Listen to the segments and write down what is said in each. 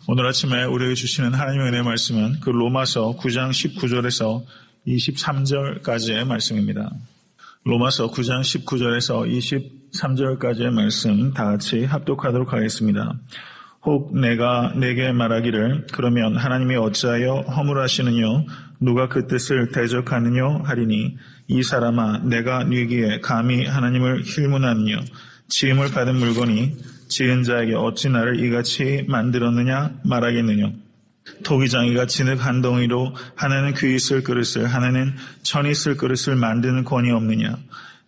오늘 아침에 우리에게 주시는 하나님의 은혜의 말씀은 그 로마서 9장 19절에서 23절까지의 말씀입니다. 로마서 9장 19절에서 23절까지의 말씀 다 같이 합독하도록 하겠습니다. 혹 내가 내게 말하기를 그러면 하나님이 어찌하여 허물하시느뇨 누가 그 뜻을 대적하느뇨 하리니 이 사람아 내가 네기에 감히 하나님을 힐문하느뇨 지음을 받은 물건이 지은 자에게 어찌 나를 이같이 만들었느냐 말하겠느뇨 토기장이가 진흙 한 덩이로 하나는 귀 있을 그릇을 하나는 천 있을 그릇을 만드는 권이 없느냐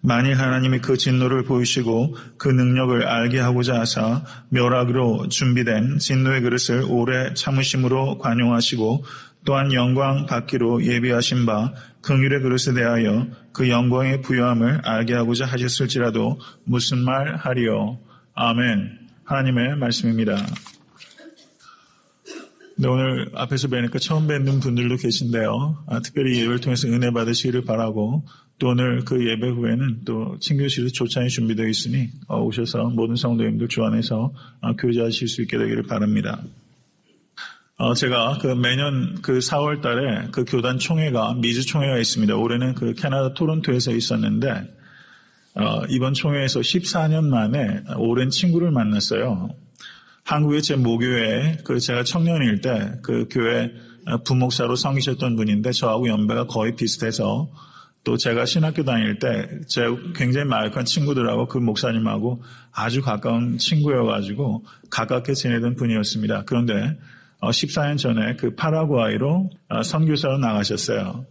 만일 하나님이 그 진노를 보이시고 그 능력을 알게 하고자 하사 멸악으로 준비된 진노의 그릇을 오래 참으심으로 관용하시고 또한 영광 받기로 예비하신 바 긍휼의 그릇에 대하여 그 영광의 부요함을 알게 하고자 하셨을지라도 무슨 말 하리요. 아멘. 하나님의 말씀입니다. 네, 오늘 앞에서 뵈니까 처음 뵙는 분들도 계신데요. 특별히 예배를 통해서 은혜 받으시기를 바라고 또 오늘 그 예배 후에는 또 친교실에서 조찬이 준비되어 있으니 오셔서 모든 성도님들 주 안에서 교제하실 수 있게 되기를 바랍니다. 제가 매년 4월 달에 그 교단 총회가, 미주 총회가 있습니다. 올해는 그 캐나다 토론토에서 있었는데, 이번 총회에서 14년 만에 오랜 친구를 만났어요. 한국의 제 모교회에 제가 청년일 때 그 교회 부목사로 섬기셨던 분인데, 저하고 연배가 거의 비슷해서 또 제가 신학교 다닐 때 제가 굉장히 마약한 친구들하고 그 목사님하고 아주 가까운 친구여가지고 가깝게 지내던 분이었습니다. 그런데 14년 전에 그 파라과이로 선교사로 나가셨어요.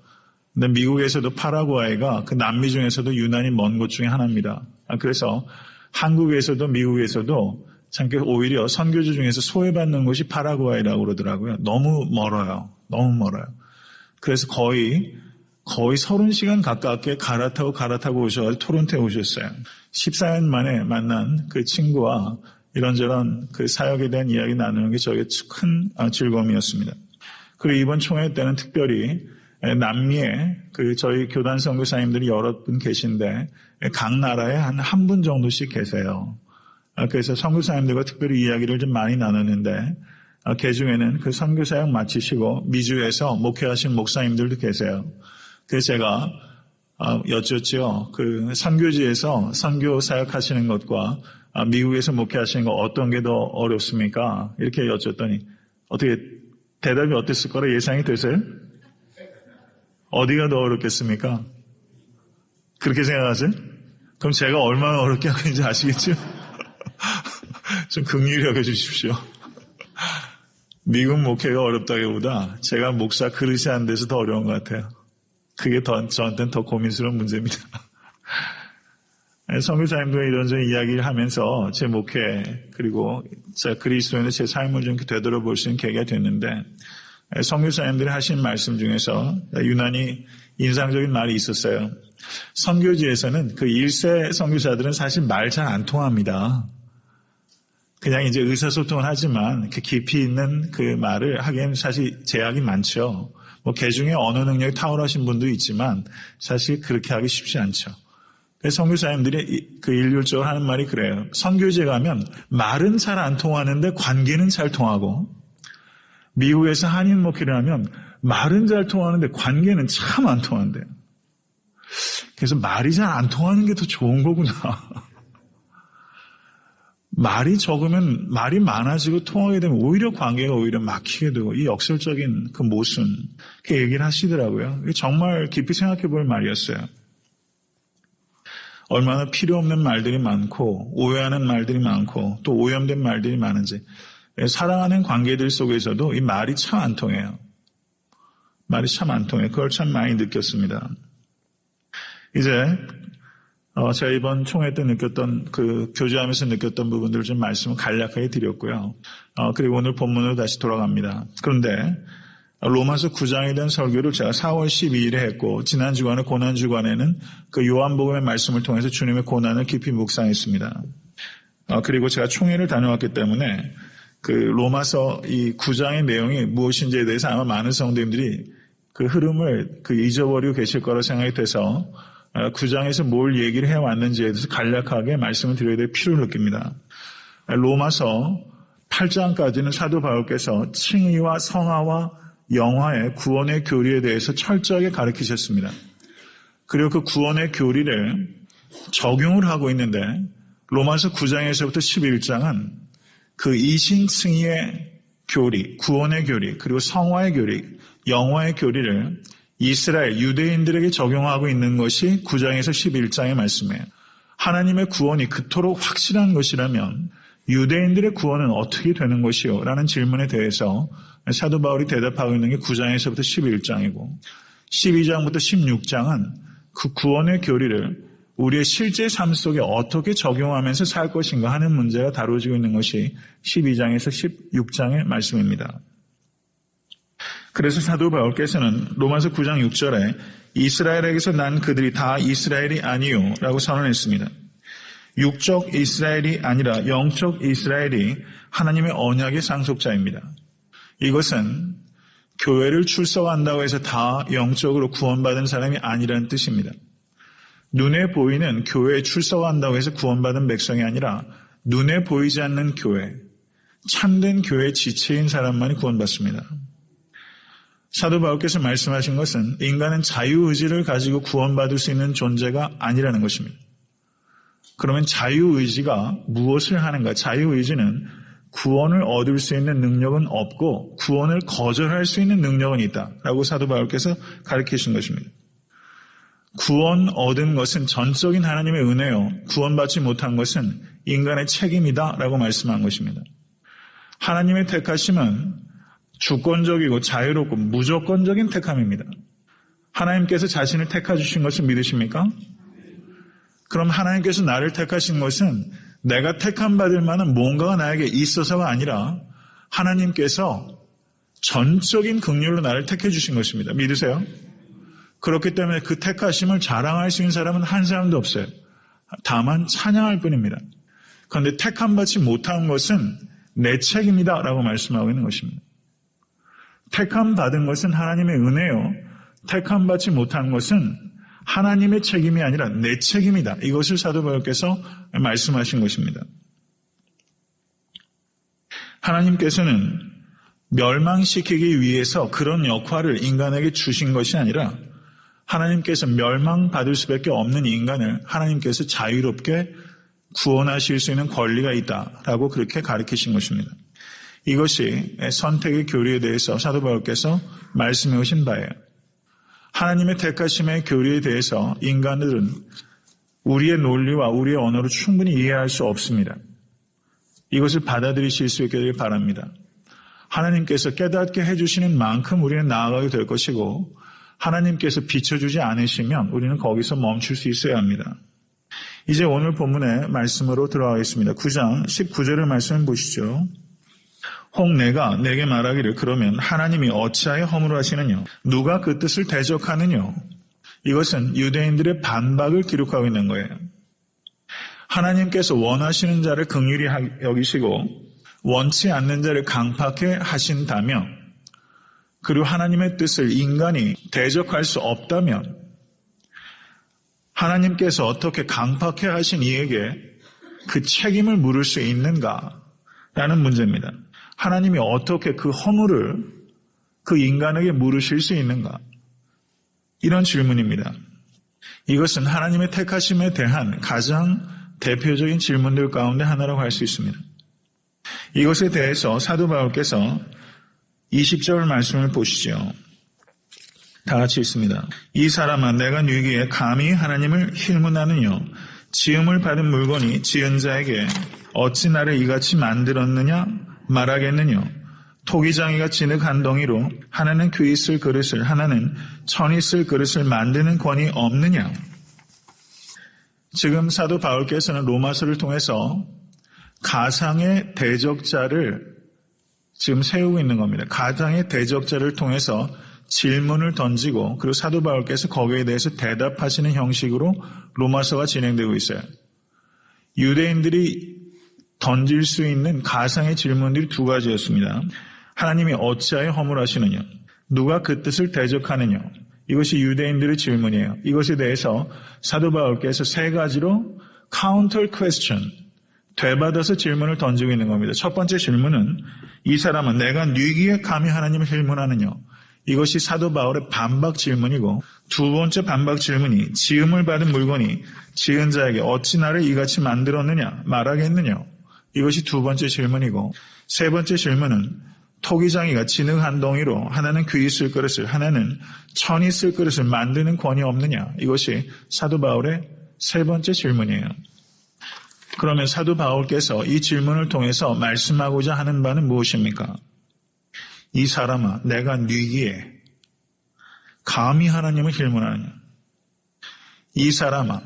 근데 미국에서도 파라과이가 그 남미 중에서도 유난히 먼 곳 중에 하나입니다. 그래서 한국에서도 미국에서도 참 오히려 선교주 중에서 소외받는 곳이 파라과이라고 그러더라고요. 너무 멀어요. 너무 멀어요. 그래서 거의 30시간 가깝게 갈아타고 오셔서 토론토에 오셨어요. 14년 만에 만난 그 친구와 이런저런 그 사역에 대한 이야기 나누는 게 저에게 큰 즐거움이었습니다. 그리고 이번 총회 때는 특별히 남미에 저희 교단 선교사님들이 여러 분 계신데 각 나라에 한 분 정도씩 계세요. 그래서 선교사님들과 특별히 이야기를 좀 많이 나눴는데 그 중에는 그 선교사역 마치시고 미주에서 목회하신 목사님들도 계세요. 그래서 제가 여쭙죠. 그 선교지에서 선교 사역하시는 것과 미국에서 목회하시는 거 어떤 게 더 어렵습니까? 이렇게 여쭙더니 어떻게 대답이 어땠을 거라 예상이 되세요? 어디가 더 어렵겠습니까? 그렇게 생각하세요? 그럼 제가 얼마나 어렵게 하고 있는지 아시겠죠? 좀 긍휼히 여겨주십시오. 미국 목회가 어렵다기보다 제가 목사 그릇이 안 돼서 더 어려운 것 같아요. 그게 저한테는 더 고민스러운 문제입니다. 선교사님들과 이런저런 이야기를 하면서 제 목회 그리고 제가 그리스도인의 제 삶을 좀 되돌아볼 수 있는 계기가 됐는데 선교사님들이 하신 말씀 중에서 유난히 인상적인 말이 있었어요. 선교지에서는 그 1세 선교사들은 사실 말 잘 안 통합니다. 그냥 이제 의사소통을 하지만 그 깊이 있는 그 말을 하기에는 사실 제약이 많죠. 개 중에 언어 능력이 탁월하신 분도 있지만 사실 그렇게 하기 쉽지 않죠. 그래서 선교사님들이 그 일률적으로 하는 말이 그래요. 선교지에 가면 말은 잘 안 통하는데 관계는 잘 통하고 미국에서 한인 목회를 하면 말은 잘 통하는데 관계는 참 안 통한대요. 그래서 말이 잘 안 통하는 게 더 좋은 거구나. 말이 적으면 말이 많아지고 통하게 되면 오히려 관계가 오히려 막히게 되고 이 역설적인 그 모순 그 얘기를 하시더라고요. 정말 깊이 생각해 볼 말이었어요. 얼마나 필요 없는 말들이 많고 오해하는 말들이 많고 또 오염된 말들이 많은지 사랑하는 관계들 속에서도 이 말이 참 안 통해요. 말이 참 안 통해요. 그걸 참 많이 느꼈습니다. 이제 제가 이번 총회 때 느꼈던 교제하면서 느꼈던 부분들을 좀 말씀을 간략하게 드렸고요. 그리고 오늘 본문으로 다시 돌아갑니다. 그런데 로마서 9장에 대한 설교를 제가 4월 12일에 했고 지난 주간에 고난 주간에는 그 요한복음의 말씀을 통해서 주님의 고난을 깊이 묵상했습니다. 그리고 제가 총회를 다녀왔기 때문에 그 로마서 이 9장의 내용이 무엇인지에 대해서 아마 많은 성도님들이 그 흐름을 잊어버리고 계실 거라 생각이 돼서 9장에서 뭘 얘기를 해왔는지에 대해서 간략하게 말씀을 드려야 될 필요를 느낍니다. 로마서 8장까지는 사도 바울께서 칭의와 성화와 영화의 구원의 교리에 대해서 철저하게 가르치셨습니다. 그리고 그 구원의 교리를 적용을 하고 있는데 로마서 9장에서부터 11장은 그 이신칭의의 교리, 구원의 교리, 그리고 성화의 교리, 영화의 교리를 이스라엘, 유대인들에게 적용하고 있는 것이 9장에서 11장의 말씀이에요. 하나님의 구원이 그토록 확실한 것이라면 유대인들의 구원은 어떻게 되는 것이요? 라는 질문에 대해서 사도 바울이 대답하고 있는 게 9장에서부터 11장이고 12장부터 16장은 그 구원의 교리를 우리의 실제 삶 속에 어떻게 적용하면서 살 것인가 하는 문제가 다뤄지고 있는 것이 12장에서 16장의 말씀입니다. 그래서 사도 바울께서는 로마서 9장 6절에 이스라엘에게서 난 그들이 다 이스라엘이 아니요 라고 선언했습니다. 육적 이스라엘이 아니라 영적 이스라엘이 하나님의 언약의 상속자입니다. 이것은 교회를 출석한다고 해서 다 영적으로 구원받은 사람이 아니라는 뜻입니다. 눈에 보이는 교회에 출석한다고 해서 구원받은 백성이 아니라 눈에 보이지 않는 교회, 참된 교회의 지체인 사람만이 구원받습니다. 사도 바울께서 말씀하신 것은 인간은 자유의지를 가지고 구원받을 수 있는 존재가 아니라는 것입니다. 그러면 자유의지가 무엇을 하는가? 자유의지는 구원을 얻을 수 있는 능력은 없고 구원을 거절할 수 있는 능력은 있다라고 사도 바울께서 가르치신 것입니다. 구원 얻은 것은 전적인 하나님의 은혜요. 구원받지 못한 것은 인간의 책임이다라고 말씀한 것입니다. 하나님의 택하심은 주권적이고 자유롭고 무조건적인 택함입니다. 하나님께서 자신을 택하주신 것을 믿으십니까? 그럼 하나님께서 나를 택하신 것은 내가 택함받을 만한 뭔가가 나에게 있어서가 아니라 하나님께서 전적인 긍휼로 나를 택해 주신 것입니다. 믿으세요? 그렇기 때문에 그 택하심을 자랑할 수 있는 사람은 한 사람도 없어요. 다만 찬양할 뿐입니다. 그런데 택함받지 못한 것은 내 책임이다 라고 말씀하고 있는 것입니다. 택함받은 것은 하나님의 은혜요. 택함받지 못한 것은 하나님의 책임이 아니라 내 책임이다. 이것을 사도 바울께서 말씀하신 것입니다. 하나님께서는 멸망시키기 위해서 그런 역할을 인간에게 주신 것이 아니라 하나님께서 멸망받을 수밖에 없는 인간을 하나님께서 자유롭게 구원하실 수 있는 권리가 있다라고 그렇게 가르치신 것입니다. 이것이 선택의 교리에 대해서 사도 바울께서 말씀해 오신 바예요. 하나님의 택하심의 교리에 대해서 인간들은 우리의 논리와 우리의 언어로 충분히 이해할 수 없습니다. 이것을 받아들이실 수 있게 되길 바랍니다. 하나님께서 깨닫게 해주시는 만큼 우리는 나아가게 될 것이고 하나님께서 비춰주지 않으시면 우리는 거기서 멈출 수 있어야 합니다. 이제 오늘 본문의 말씀으로 들어가겠습니다. 9장 19절의 말씀을 보시죠. 혹 내가 내게 말하기를 그러면 하나님이 어찌하여 허물하시느냐? 누가 그 뜻을 대적하느냐? 이것은 유대인들의 반박을 기록하고 있는 거예요. 하나님께서 원하시는 자를 긍휼히 여기시고 원치 않는 자를 강팍해 하신다며 그리고 하나님의 뜻을 인간이 대적할 수 없다면 하나님께서 어떻게 강팍해 하신 이에게 그 책임을 물을 수 있는가라는 문제입니다. 하나님이 어떻게 그 허물을 그 인간에게 물으실 수 있는가? 이런 질문입니다. 이것은 하나님의 택하심에 대한 가장 대표적인 질문들 가운데 하나라고 할 수 있습니다. 이것에 대해서 사도 바울께서 20절 말씀을 보시죠. 다 같이 읽습니다. 이 사람아 내가 누이기에 감히 하나님을 힐문하느냐? 지음을 받은 물건이 지은 자에게 어찌 나를 이같이 만들었느냐 말하겠느냐? 토기장이가 진흙 덩이로 하나는 귀 있을 그릇을 하나는 천 있을 그릇을 만드는 권이 없느냐? 지금 사도 바울께서는 로마서를 통해서 가상의 대적자를 지금 세우고 있는 겁니다. 가상의 대적자를 통해서 질문을 던지고 그리고 사도 바울께서 거기에 대해서 대답하시는 형식으로 로마서가 진행되고 있어요. 유대인들이 던질 수 있는 가상의 질문들이 두 가지였습니다. 하나님이 어찌하여 허물하시느냐? 누가 그 뜻을 대적하느냐? 이것이 유대인들의 질문이에요. 이것에 대해서 사도 바울께서 세 가지로 카운터 퀘스천, 되받아서 질문을 던지고 있는 겁니다. 첫 번째 질문은 이 사람은 내가 뉘기에 감히 하나님을 힐문하느냐. 이것이 사도 바울의 반박 질문이고 두 번째 반박 질문이 지음을 받은 물건이 지은 자에게 어찌 나를 이같이 만들었느냐 말하겠느냐. 이것이 두 번째 질문이고 세 번째 질문은 토기장이가 진흙 한 덩이로 하나는 귀 쓸 그릇을 하나는 천이 쓸 그릇을 만드는 권이 없느냐. 이것이 사도 바울의 세 번째 질문이에요. 그러면 사도 바울께서 이 질문을 통해서 말씀하고자 하는 바는 무엇입니까? 이 사람아 내가 뉘기에 감히 하나님을 힐문하느냐. 이 사람아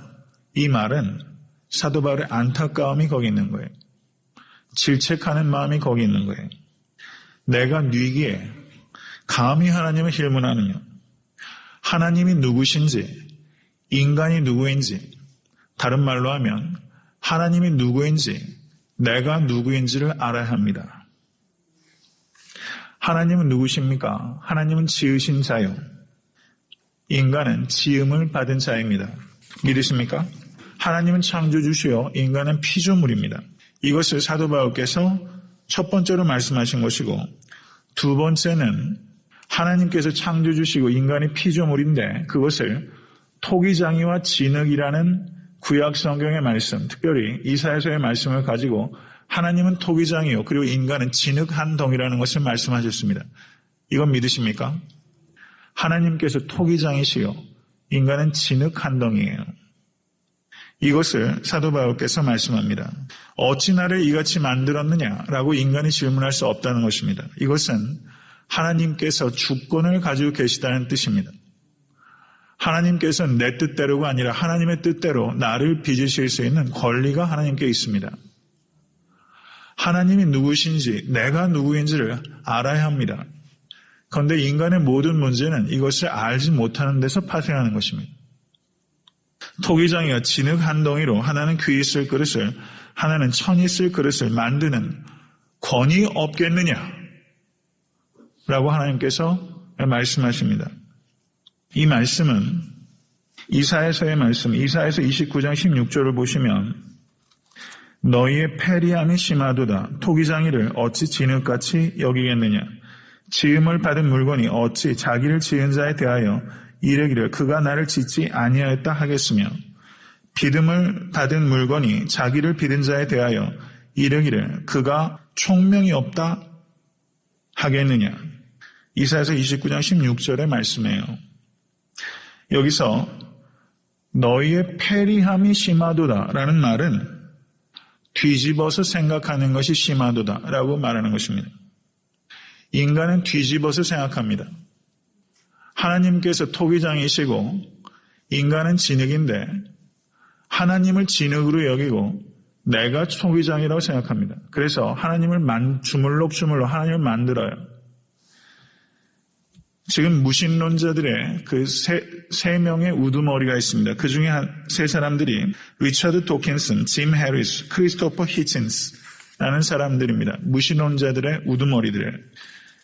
이 말은 사도 바울의 안타까움이 거기 있는 거예요. 질책하는 마음이 거기 있는 거예요. 내가 뉘기에 감히 하나님을 힐문하느냐. 하나님이 누구신지 인간이 누구인지 다른 말로 하면 하나님이 누구인지 내가 누구인지를 알아야 합니다. 하나님은 누구십니까? 하나님은 지으신 자요. 인간은 지음을 받은 자입니다. 믿으십니까? 하나님은 창조주시요 인간은 피조물입니다. 이것을 사도 바울께서 첫 번째로 말씀하신 것이고 두 번째는 하나님께서 창조주시고 인간이 피조물인데 그것을 토기장이와 진흙이라는 구약 성경의 말씀, 특별히 이사야서의 말씀을 가지고 하나님은 토기장이요 그리고 인간은 진흙 한 덩이라는 것을 말씀하셨습니다. 이건 믿으십니까? 하나님께서 토기장이시요 인간은 진흙 한 덩이에요. 이것을 사도 바울께서 말씀합니다. 어찌 나를 이같이 만들었느냐라고 인간이 질문할 수 없다는 것입니다. 이것은 하나님께서 주권을 가지고 계시다는 뜻입니다. 하나님께서는 내 뜻대로가 아니라 하나님의 뜻대로 나를 빚으실 수 있는 권리가 하나님께 있습니다. 하나님이 누구신지 내가 누구인지를 알아야 합니다. 그런데 인간의 모든 문제는 이것을 알지 못하는 데서 파생하는 것입니다. 토기장이가 진흙 한 덩이로 하나는 귀 쓸 그릇을 하나는 천이 쓸 그릇을 만드는 권이 없겠느냐 라고 하나님께서 말씀하십니다. 이 말씀은 이사야서의 말씀, 이사야서 29장 16절을 보시면 너희의 패리함이 심하도다. 토기장이를 어찌 진흙같이 여기겠느냐. 지음을 받은 물건이 어찌 자기를 지은 자에 대하여 이르기를 그가 나를 짓지 아니하였다 하겠으며 비듬을 받은 물건이 자기를 비든 자에 대하여 이르기를 그가 총명이 없다 하겠느냐. 이사야서 29장 16절의 말씀이에요. 여기서 너희의 패리함이 심하도다라는 말은 뒤집어서 생각하는 것이 심하도다라고 말하는 것입니다. 인간은 뒤집어서 생각합니다. 하나님께서 토기장이시고 인간은 진흙인데 하나님을 진흙으로 여기고 내가 토기장이라고 생각합니다. 그래서 하나님을 주물럭주물럭 하나님을 만들어요. 지금 무신론자들의 그 세 명의 우두머리가 있습니다. 그 중에 세 사람들이 리처드 도킨슨, 짐 해리스, 크리스토퍼 히친스라는 사람들입니다. 무신론자들의 우두머리들이에요.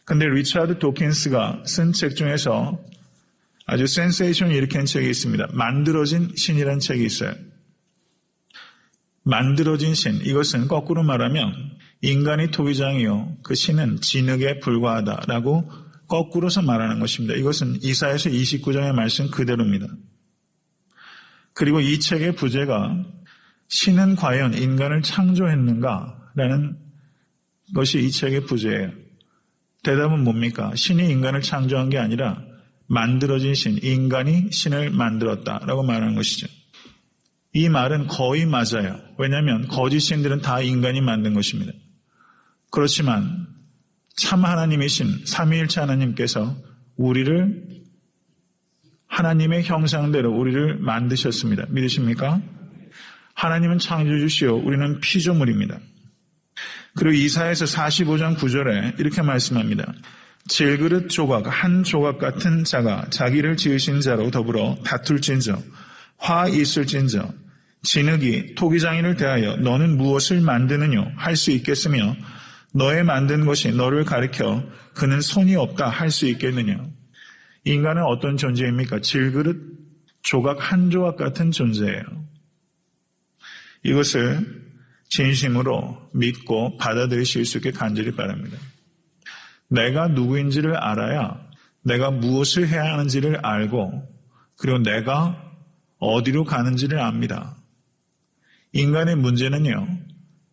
근데 리처드 도킨스가 쓴 책 중에서 아주 센세이션을 일으킨 책이 있습니다. 만들어진 신이라는 책이 있어요. 만들어진 신, 이것은 거꾸로 말하면 인간이 토기장이요 그 신은 진흙에 불과하다라고 거꾸로서 말하는 것입니다. 이것은 이사야서 29장의 말씀 그대로입니다. 그리고 이 책의 부제가 신은 과연 인간을 창조했는가라는 것이 이 책의 부제예요. 대답은 뭡니까? 신이 인간을 창조한 게 아니라 만들어진 신, 인간이 신을 만들었다라고 말하는 것이죠. 이 말은 거의 맞아요. 왜냐하면 거짓 신들은 다 인간이 만든 것입니다. 그렇지만 참 하나님이신 삼위일체 하나님께서 우리를 하나님의 형상대로 우리를 만드셨습니다. 믿으십니까? 하나님은 창조주시오. 우리는 피조물입니다. 그리고 이사야서 45장 9절에 이렇게 말씀합니다. 질그릇 조각 한 조각 같은 자가 자기를 지으신 자로 더불어 다툴진저 화 있을진저 진흙이 토기장이를 대하여 너는 무엇을 만드느뇨 할 수 있겠으며 너의 만든 것이 너를 가리켜 그는 손이 없다 할 수 있겠느냐. 인간은 어떤 존재입니까? 질그릇 조각 한 조각 같은 존재예요. 이것을 진심으로 믿고 받아들이실 수 있게 간절히 바랍니다. 내가 누구인지를 알아야 내가 무엇을 해야 하는지를 알고 그리고 내가 어디로 가는지를 압니다. 인간의 문제는요,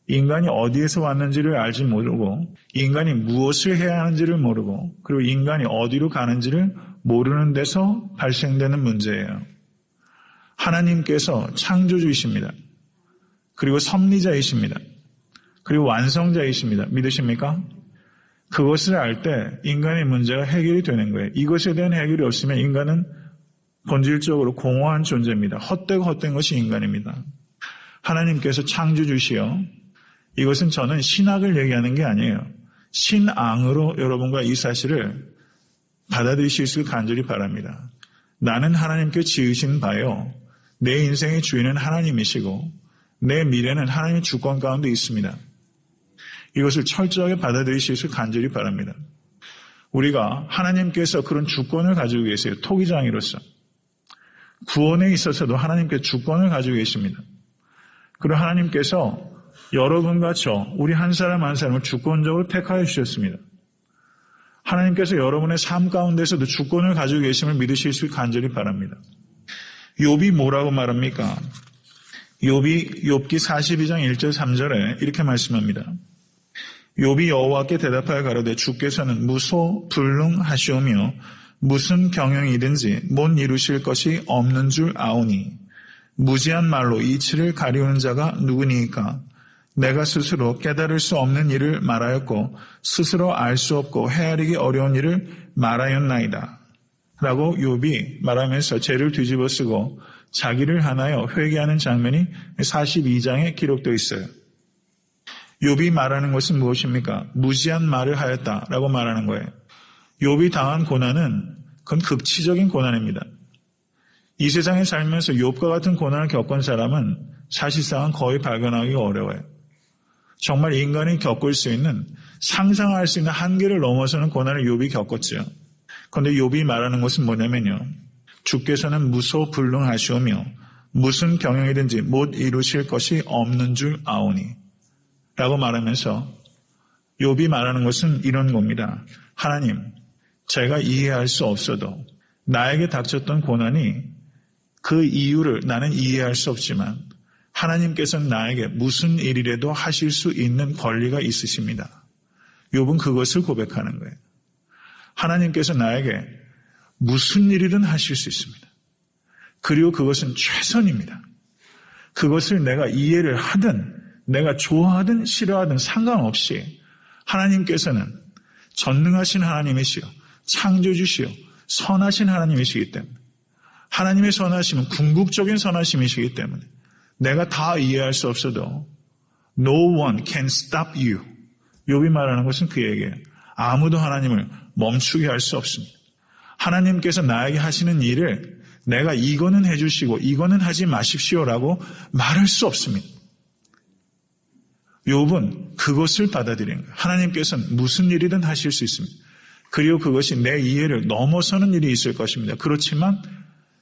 인간이 어디에서 왔는지를 알지 모르고 인간이 무엇을 해야 하는지를 모르고 그리고 인간이 어디로 가는지를 모르는 데서 발생되는 문제예요. 하나님께서 창조주이십니다. 그리고 섭리자이십니다. 그리고 완성자이십니다. 믿으십니까? 그것을 알 때 인간의 문제가 해결이 되는 거예요. 이것에 대한 해결이 없으면 인간은 본질적으로 공허한 존재입니다. 헛되고 헛된 것이 인간입니다. 하나님께서 창조주시여, 이것은 저는 신학을 얘기하는 게 아니에요. 신앙으로 여러분과 이 사실을 받아들이실 수 있을 간절히 바랍니다. 나는 하나님께 지으신 바요. 내 인생의 주인은 하나님이시고 내 미래는 하나님의 주권 가운데 있습니다. 이것을 철저하게 받아들이실 수 있을 간절히 바랍니다. 우리가 하나님께서 그런 주권을 가지고 계세요. 토기장이로서. 구원에 있어서도 하나님께서 주권을 가지고 계십니다. 그리고 하나님께서 여러분과 저, 우리 한 사람 한 사람을 주권적으로 택하여 주셨습니다. 하나님께서 여러분의 삶 가운데서도 주권을 가지고 계심을 믿으실 수 있게 간절히 바랍니다. 욥이 뭐라고 말합니까? 욥기 42장 1절 3절에 이렇게 말씀합니다. 욥이 여호와께 대답하여 가로되 주께서는 무소불능하시오며 무슨 경영이든지 못 이루실 것이 없는 줄 아오니 무지한 말로 이치를 가리우는 자가 누구니이까? 내가 스스로 깨달을 수 없는 일을 말하였고 스스로 알 수 없고 헤아리기 어려운 일을 말하였나이다. 라고 욥이 말하면서 죄를 뒤집어 쓰고 자기를 하나여 회개하는 장면이 42장에 기록되어 있어요. 욥이 말하는 것은 무엇입니까? 무지한 말을 하였다라고 말하는 거예요. 욥이 당한 고난은 그건 극치적인 고난입니다. 이 세상에 살면서 욥과 같은 고난을 겪은 사람은 사실상은 거의 발견하기가 어려워요. 정말 인간이 겪을 수 있는, 상상할 수 있는 한계를 넘어서는 고난을 욥이 겪었죠. 그런데 욥이 말하는 것은 뭐냐면요. 주께서는 무소불능하시오며 무슨 경영이든지 못 이루실 것이 없는 줄 아오니 라고 말하면서 욥이 말하는 것은 이런 겁니다. 하나님, 제가 이해할 수 없어도 나에게 닥쳤던 고난이 그 이유를 나는 이해할 수 없지만 하나님께서는 나에게 무슨 일이라도 하실 수 있는 권리가 있으십니다. 욥은 그것을 고백하는 거예요. 하나님께서 나에게 무슨 일이든 하실 수 있습니다. 그리고 그것은 최선입니다. 그것을 내가 이해를 하든 내가 좋아하든 싫어하든 상관없이 하나님께서는 전능하신 하나님이시요 창조주시요 선하신 하나님이시기 때문에 하나님의 선하심은 궁극적인 선하심이시기 때문에 내가 다 이해할 수 없어도 No one can stop you. 욥이 말하는 것은 그 얘기예요. 아무도 하나님을 멈추게 할 수 없습니다. 하나님께서 나에게 하시는 일을 내가 이거는 해주시고 이거는 하지 마십시오라고 말할 수 없습니다. 욥은 그것을 받아들이는 거예요. 하나님께서는 무슨 일이든 하실 수 있습니다. 그리고 그것이 내 이해를 넘어서는 일이 있을 것입니다. 그렇지만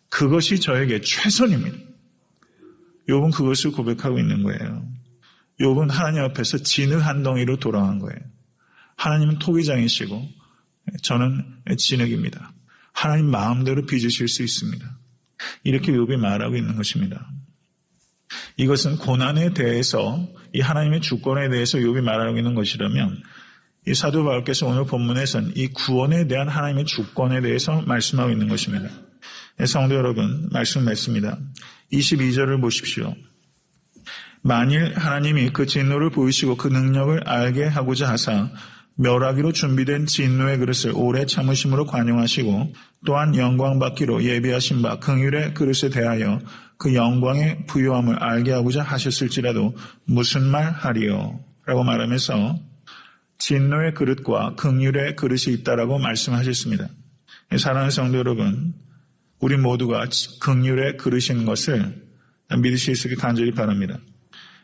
그것이 저에게 최선입니다. 욥은 그것을 고백하고 있는 거예요. 욥은 하나님 앞에서 진흙 한 덩이로 돌아간 거예요. 하나님은 토기장이시고 저는 진흙입니다. 하나님 마음대로 빚으실 수 있습니다. 이렇게 욥이 말하고 있는 것입니다. 이것은 고난에 대해서 이 하나님의 주권에 대해서 욥이 말하고 있는 것이라면 이 사도 바울께서 오늘 본문에서는 이 구원에 대한 하나님의 주권에 대해서 말씀하고 있는 것입니다. 성도 여러분, 말씀 맺습니다. 22절을 보십시오. 만일 하나님이 그 진노를 보이시고 그 능력을 알게 하고자 하사 멸하기로 준비된 진노의 그릇을 오래 참으심으로 관용하시고 또한 영광 받기로 예비하신 바 긍휼의 그릇에 대하여 그 영광의 부요함을 알게 하고자 하셨을지라도 무슨 말 하리요? 라고 말하면서 진노의 그릇과 긍휼의 그릇이 있다라고 말씀하셨습니다. 사랑하는 성도 여러분, 우리 모두가 긍휼의 그릇인 것을 믿으실 수 있게 간절히 바랍니다.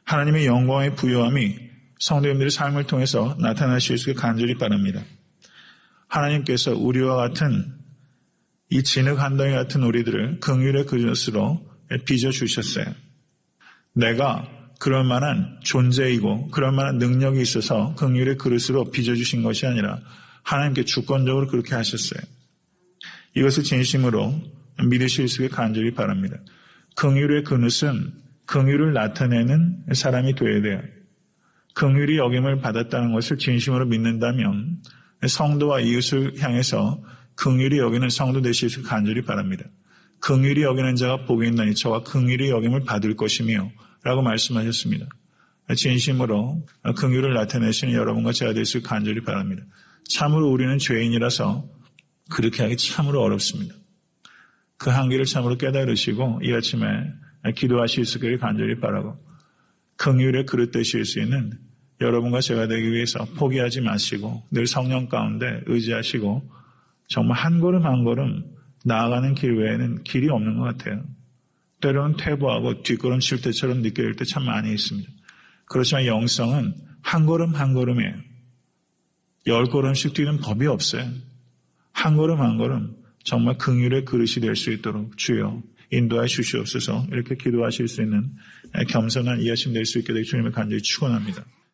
하나님의 영광의 부요함이 성도님들의 삶을 통해서 나타나실 수 있게 간절히 바랍니다. 하나님께서 우리와 같은 이 진흙 한 덩이 같은 우리들을 긍휼의 그릇으로 빚어주셨어요. 내가 그럴 만한 존재이고 그럴 만한 능력이 있어서 긍휼의 그릇으로 빚어주신 것이 아니라 하나님께 주권적으로 그렇게 하셨어요. 이것을 진심으로 믿으실 수 있게 간절히 바랍니다. 긍휼의 그릇은 긍휼을 나타내는 사람이 되어야 돼요. 긍휼이 여김을 받았다는 것을 진심으로 믿는다면 성도와 이웃을 향해서 긍휼히 여기는 성도 되실 수 간절히 바랍니다. 긍휼히 여기는 자가 복이 있나니 저와 긍휼히 여김을 받을 것이며 라고 말씀하셨습니다. 진심으로 긍휼을 나타내시는 여러분과 제가 될 수 간절히 바랍니다. 참으로 우리는 죄인이라서 그렇게 하기 참으로 어렵습니다. 그 한계를 참으로 깨달으시고 이 아침에 기도하실 수 있기를 간절히 바라고 긍휼의 그릇 되실 수 있는 여러분과 제가 되기 위해서 포기하지 마시고 늘 성령 가운데 의지하시고 정말 한 걸음 한 걸음 나아가는 길 외에는 길이 없는 것 같아요. 때로는 퇴보하고 뒷걸음 칠 때처럼 느껴질 때 참 많이 있습니다. 그렇지만 영성은 한 걸음 한 걸음이에요. 10걸음씩 뛰는 법이 없어요. 한 걸음 한 걸음 정말 긍휼의 그릇이 될 수 있도록 주여 인도하여 주시옵소서. 이렇게 기도하실 수 있는 겸손한 이 아침 될 수 있게 되기 주님을 간절히 축원합니다.